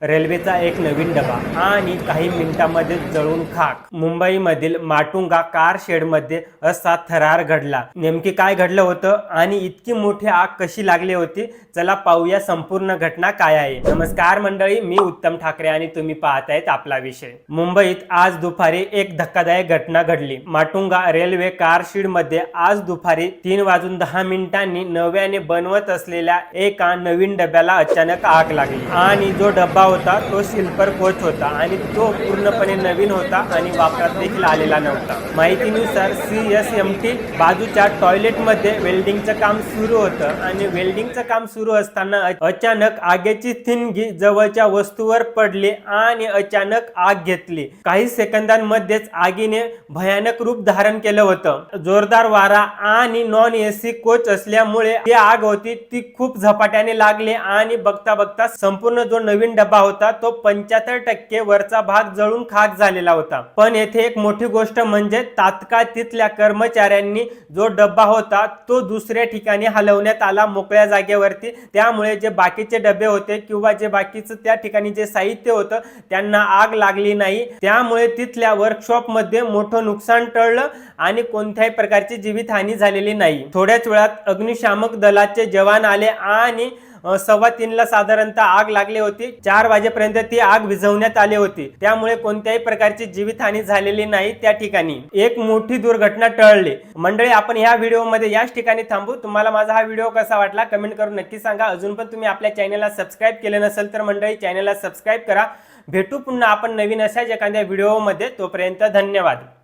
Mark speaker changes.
Speaker 1: रेल्वेचा एक नवीन डबा आणि काही मिनिटांमध्ये जळून खाक. मुंबईमधील माटुंगा कार शेडमध्ये असा थरार घडला. नेमकी काय घडलं होतं आणि इतकी मोठी आग कशी लागली होती, चला पाहूया संपूर्ण घटना काय आहे. नमस्कार मंडळी, मी उत्तम ठाकरे आणि तुम्ही पाहतायत आपला विषय. मुंबईत आज दुपारी एक धक्कादायक घटना घडली. माटुंगा रेल्वे कार शेडमध्ये आज दुपारी 3:10 नव्याने बनवत असलेल्या एका नवीन डब्याला अचानक आग लागली आणि जो डब्बा होता तो स्लीपर कोच होता आणि तो पूर्णपणे नवीन होता आणि वापरात देखील आलेला नव्हता. माहितीनुसार CSMT बाजूच्या टॉयलेटमध्ये वेल्डिंगचं काम सुरू होतं आणि वेल्डिंगचं काम सुरू असताना अचानक आगीची थिनगी जवळच्या वस्तूवर पडली आणि अचानक आग घेतली. काही सेकंदांमध्येच आगीने भयानक रूप धारण केलं होतं. जोरदार वारा आणि नॉन AC कोच असल्यामुळे ती आग होती ती खूप झपाट्याने लागली आणि बघता बघता संपूर्ण जो नवीन डब्बा होता तो 75% वरचा भाग जळून खाक झालेला होता. पण येथे एक मोठी गोष्ट म्हणजे तात्काळ तिथल्या कर्मचाऱ्यांनी जो डब्बा होता तो दुसऱ्या ठिकाणी हलवण्यात आला, मोकळ्या जागेवरती. त्यामुळे जे बाकीचे डबे होते किंवा जे बाकीचं त्या ठिकाणी जे साहित्य होतं त्यांना आग लागली नाही. त्यामुळे तिथल्या वर्कशॉपमध्ये मोठं नुकसान टळलं आणि कोणत्याही प्रकारची जीवितहानी झालेली नाही. थोड्याच वेळात अग्निशामक दलाचे जवान आले आणि 3:15 साधारणतः आग लागली होती. 4 वाजेपर्यंत ती आग विझवण्यात आली होती. त्यामुळे कोणत्याही प्रकारची जीवितहानी झालेली नाही. त्या ठिकाणी एक मोठी दुर्घटना टळली. मंडळी, आपण ह्या व्हिडिओमध्ये याच ठिकाणी थांबू. तुम्हाला माझा हा व्हिडिओ कसा वाटला कमेंट करून नक्की सांगा. अजून पण तुम्ही आपल्या चॅनलला सबस्क्राईब केले नसेल तर मंडळी चॅनलला सबस्क्राईब करा. भेटू पुन्हा आपण नवीन अशाच एखाद्या व्हिडिओमध्ये. तोपर्यंत धन्यवाद.